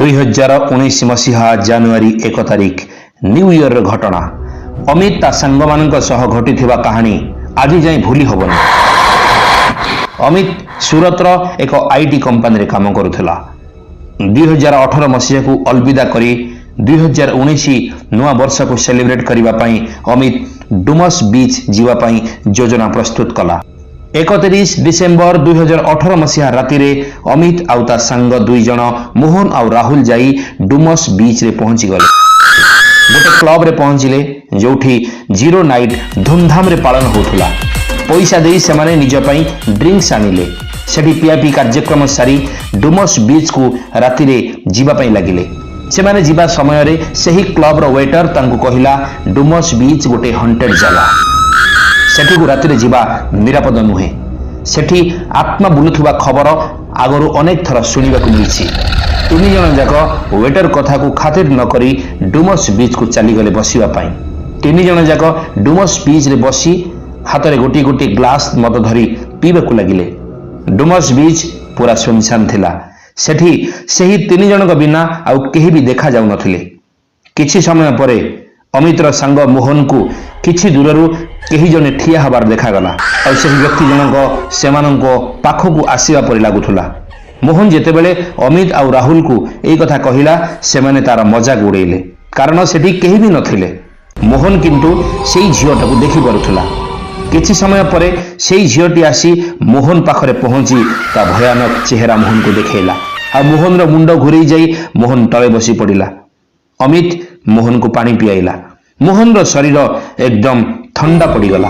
2019 मसीहा जानुआरी 1 तारिख new year घटना अमित ता सांग मान सह घटी कहानी आज जाए भूली हबनी। अमित सूरत एक आईटी कंपनी काम करुला। 2018 मसीहा को अलविदा करी 2019 नुआ वर्ष को सेलिब्रेट करने अमित डुमस बीच जीवाई योजना प्रस्तुत कला। 31 डिसेम्बर 2018 मसीहा राति अमित आउ ता सांग दुई जन मोहन आउ राहुल जाई डुमस बीच रे पहुंची गले। गोटे क्लब रे पहुंचले जोठी जीरो नाइट धूमधाम रे पालन होथुला। पैसा देई से माने निज पई ड्रिंक्स आनिले। सेठी पीआईपी कार्यक्रम सारी डुमस बीच को राति रे जीवा पई लागिले। से माने जीवा समय रे सही क्लब रो वेटर तांको कहिला डुमस बीच गोटे हंटेड जगह, सेठी को राति रे जीवा निरापद नुहे। सेठी आत्मा बुलुथुवा खबर आगरू अनेक थर सुनिबा को मिलछि। तीन जन जाक वेटर कथा को खातिर न करी डुमस बीच को चली गले बसिबा पाई। तीन जन जाक डुमस बीच रे बसी हाथ रे गोटी गोटी ग्लास मद धरी पीबा को लागिले। डुमस बीच पूरा सुनसान थिला। सेठी सही तीन जनक बिना आउ केही भी देखा जाउ नथिले। किछि समय परे अमितर सांग मोहन को किछि दूररू केही जने ठिया हबार देखागला और सही व्यक्ति जनक सेमानंको पाखकू आसीबा परि लागुथुला। मोहन जेतेबेले अमित आउ राहुल को एई कथा कहिला सेमाने तार मजाक उड़ेइले, कारण सेठी केही भी नथिले। मोहन किंतु सेई झियोटाकू देखि पारुथुला। किछि समय परे सेई झियोटी आसी मोहन पाखरे पहुंची ता भयानक चेहरा मोहन को देखेला। आ मोहन रो मुंड घुरी जाई मोहन तळे बसी पड़िला। अमित मोहन को पानी पियाइला। मोहन रो शरीर एकदम ठंडा पड़ीगला।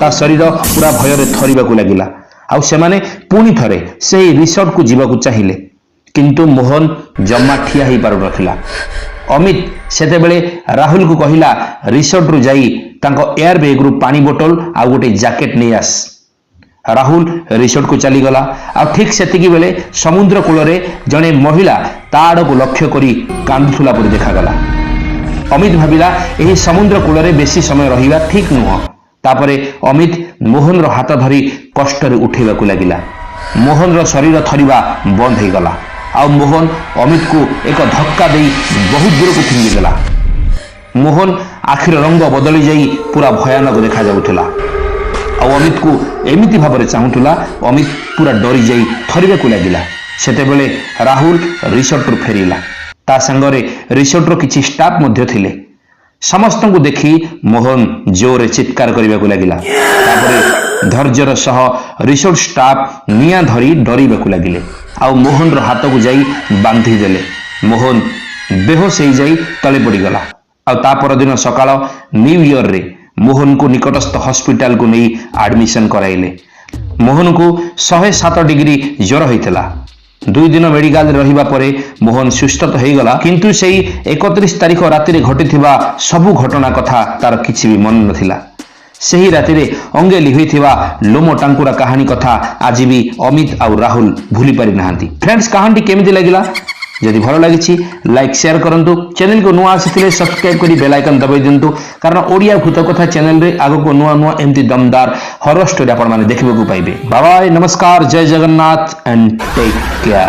ता शरीर पूरा भय थरिबा को लागिला। आउ सेमाने पुणी थरे सेही रिसोर्ट को जीवा को चाहिए, किंतु मोहन जम्मा ठिया ही पारु नथिला। अमित सेतेबेले राहुल को कहिला रिसोर्ट रु जाई तांको एयर बैग रु पानी बोतल आ गोटे जैकेट नहीं आस। राहुल रिसोर्ट को चली गला। आ ठीक सेतिकी बेले समुद्र कूल रे जने महिला ता आड़ को लक्ष्य करी कांदुथुला परि देखागला। अमित भाविला एही समुद्र कूल रे बेसी समय रहिबा ठीक नुह। तापरे अमित मोहन रो हाथ धरी कष्ट रे उठेबा को लागिला। मोहन रो शरीर थरिबा बंद हो गला। आ मोहन अमित को एक धक्का देई बहुत दूर को फिंगी देला। मोहन आखिर रंग बदली जाई पूरा भयानक देखा जाउथला। आ अमित को एमिति भाबरे चाहुथला। अमित पूरा डरी जाई थरिबा को लागिला। सेतेबेले राहुल रिसोर्ट रु फेरिला। ता संगरे रिसोर्ट रो किछि स्टाफ मध्य थिले। समस्त को देखी मोहन जोरे चित्कार करने को लगिला। तापरे धैर्यर सह रिसोर्ट स्टाफ निया धरी डरवा को लगिले। आउ मोहन रो हाथ को जाई बांधी देले। मोहन बेहोश हो जाई तले पड़ीगला। आउ ता परदिन सकाळ न्यू इयर रे मोहन को निकटस्थ हॉस्पिटल को नहीं एडमिशन कराइले। मोहन को 107 डिग्री ज्वर होइतला। 2 दिन मेडिकल रहिबा परे मोहन सुस्थ तो हो गला, किंतु सेई 31 तारिख राति रे घटिथिबा सबु घटना कथा तार किछि भी मन नथिला। सेही राति रे अंगेली होइथिबा लोमो टांकुरा कहानी कथा आज भी अमित आउ राहुल भूली पारि नाहांती। फ्रेंड्स, कहानी केमिति लागिला? जदि भलो लागिछि लाइक शेयर करंतु। चैनल को नुआ आसिथिले सब्सक्राइब करी बेल आइकन दबाई दियंतु, कारण ओडिया भूत कथा चैनल रे आगो को नुआ नुआ एमती दमदार हॉरर स्टोरी आपण माने देखिबा को पाइबे। बाय बाय, नमस्कार, जय जगन्नाथ एंड टेक केयर।